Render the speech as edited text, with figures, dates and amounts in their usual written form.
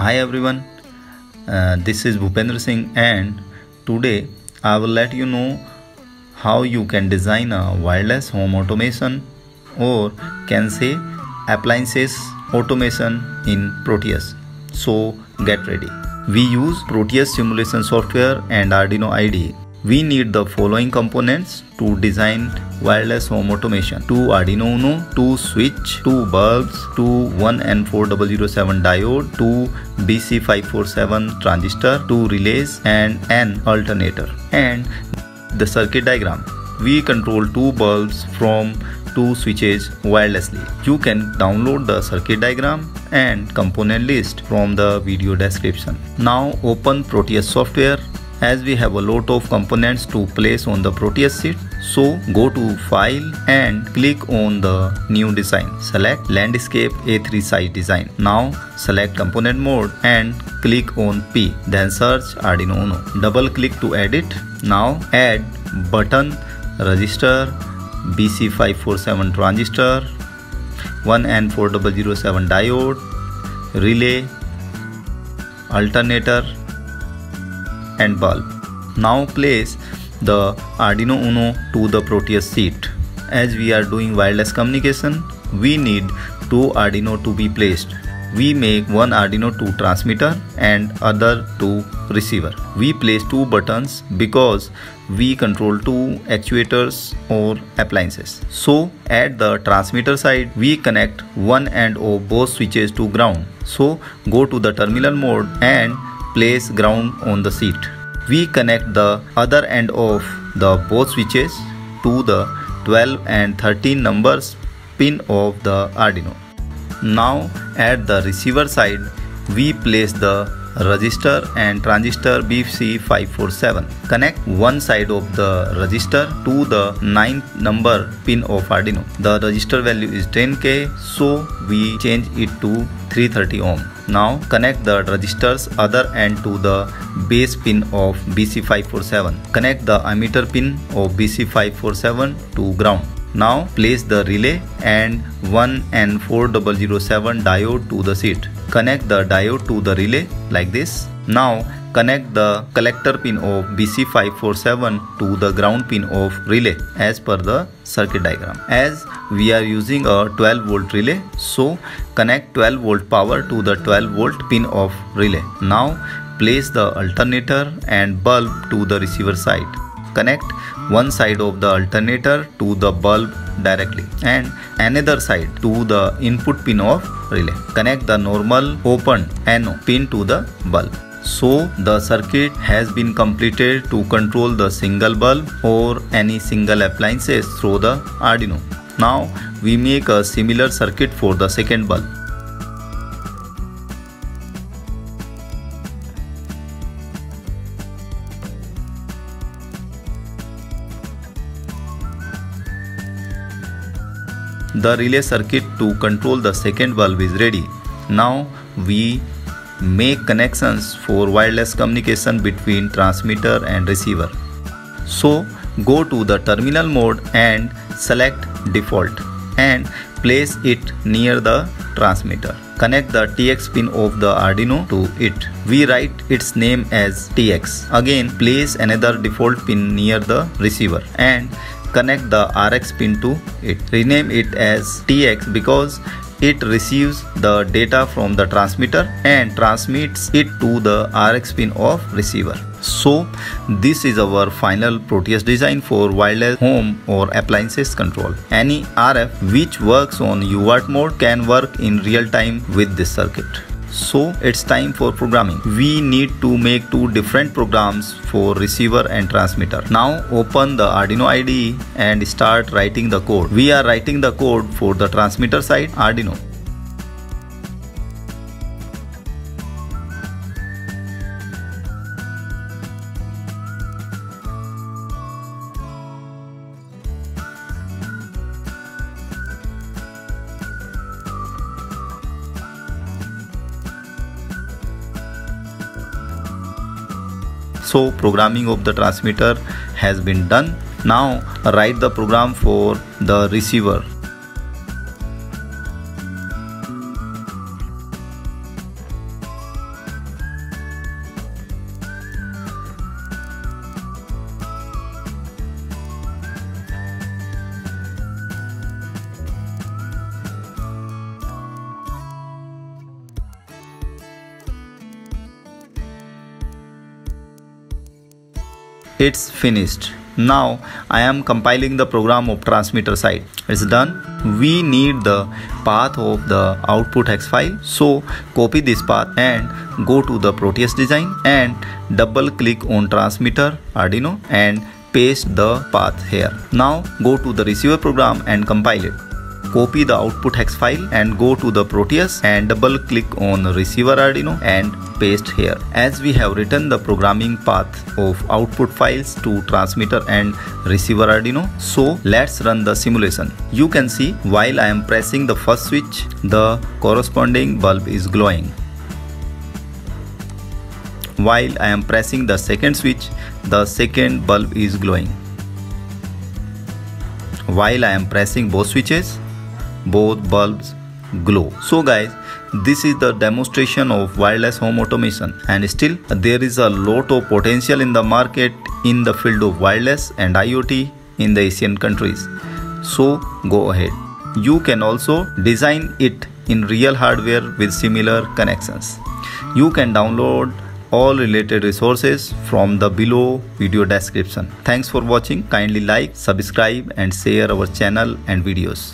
Hi everyone, this is Bhupendra Singh and today I will let you know how you can design a wireless home automation or can say appliances automation in Proteus. So get ready. We use Proteus simulation software and Arduino IDE. We need the following components to design wireless home automation: 2 Arduino Uno, 2 switch, 2 bulbs, 2 1N4007 diode, 2 BC547 transistor, 2 relays and an alternator. And the circuit diagram. We control 2 bulbs from 2 switches wirelessly. You can download the circuit diagram and component list from the video description. Now open Proteus software. As we have a lot of components to place on the Proteus sheet, so go to File and click on the New Design. Select Landscape A3 size design. Now select Component Mode and click on P. Then search Arduino Uno. Double click to edit. Now add button, resistor, BC547 transistor, 1N4007 diode, relay, alternator and bulb. Now place the Arduino Uno to the Proteus sheet. As we are doing wireless communication, we need 2 Arduino to be placed. We make one Arduino to transmitter and other to receiver. We place 2 buttons because we control 2 actuators or appliances. So at the transmitter side, we connect one end of both switches to ground. So go to the terminal mode and place ground on the sheet. We connect the other end of the both switches to the 12 and 13 numbers pin of the Arduino. Now at the receiver side, we place the resistor and transistor BC547. Connect one side of the resistor to the 9th number pin of Arduino. The resistor value is 10K, so we change it to 330 ohm. Now connect the resistor's other end to the base pin of BC547. Connect the emitter pin of BC547 to ground. Now place the relay and 1N4007 diode to the sheet. Connect the diode to the relay like this. Now connect the collector pin of BC547 to the ground pin of relay as per the circuit diagram. As we are using a 12 volt relay, so connect 12 volt power to the 12 volt pin of relay. Now place the alternator and bulb to the receiver side. Connect one side of the alternator to the bulb directly and another side to the input pin of relay. Connect the normal open NO pin to the bulb. So the circuit has been completed to control the single bulb or any single appliances through the Arduino. Now we make a similar circuit for the second bulb. The relay circuit to control the second bulb is ready. Now we make connections for wireless communication between transmitter and receiver. So go to the terminal mode and select default and place it near the transmitter. Connect the TX pin of the Arduino to it. We write its name as TX. Again place another default pin near the receiver and connect the RX pin to it. Rename it as TX because it receives the data from the transmitter and transmits it to the RX pin of receiver. So this is our final Proteus design for wireless home or appliances control. Any RF which works on UART mode can work in real time with this circuit. So it's time for programming. We need to make 2 different programs for receiver and transmitter. Now open the Arduino IDE and start writing the code. We are writing the code for the transmitter side Arduino. So programming of the transmitter has been done. Now write the program for the receiver. It's finished. Now I am compiling the program of transmitter side. It's done. We need the path of the output hex file. So copy this path and go to the Proteus design and double click on transmitter Arduino and paste the path here. Now go to the receiver program and compile it. Copy the output hex file and go to the Proteus and double click on receiver Arduino and paste here. As we have written the programming path of output files to transmitter and receiver Arduino, so let's run the simulation. You can see while I am pressing the first switch, the corresponding bulb is glowing. While I am pressing the second switch, the second bulb is glowing. While I am pressing both switches, both bulbs glow. So guys, this is the demonstration of wireless home automation, and still there is a lot of potential in the market in the field of wireless and IoT in the Asian countries. So go ahead. You can also design it in real hardware with similar connections. You can download all related resources from the below video description. Thanks for watching. Kindly like, subscribe and share our channel and videos.